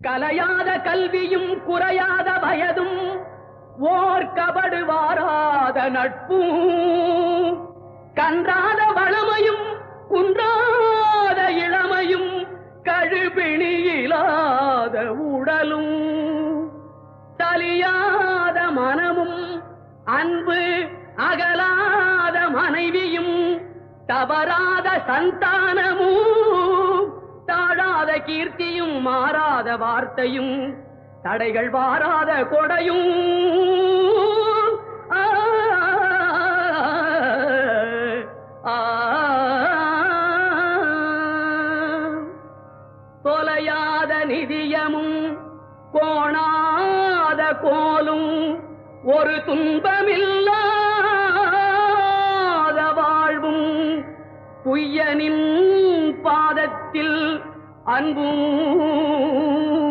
கலையாத கல்வியும் குறையாத வயதும் ஓர் கபடு வாராத நட்பும் கன்றாத வளமையும் குன்றாத இளமையும் கழுபிணியிலாத உடலும் தலியாத மனமும் அன்பு அகலாத மனைவியும் தவறாத சந்தானமும் தாழாத கீர்த்தியும் மாறாத வார்த்தையும் தடைகள் வாராத கொடையும் தொலையாத நிதியமும் கோணாத கோலும் ஒரு துன்பமில்லாத வாழ்வும் குய்யனின் பாதத்தில் அன்பும்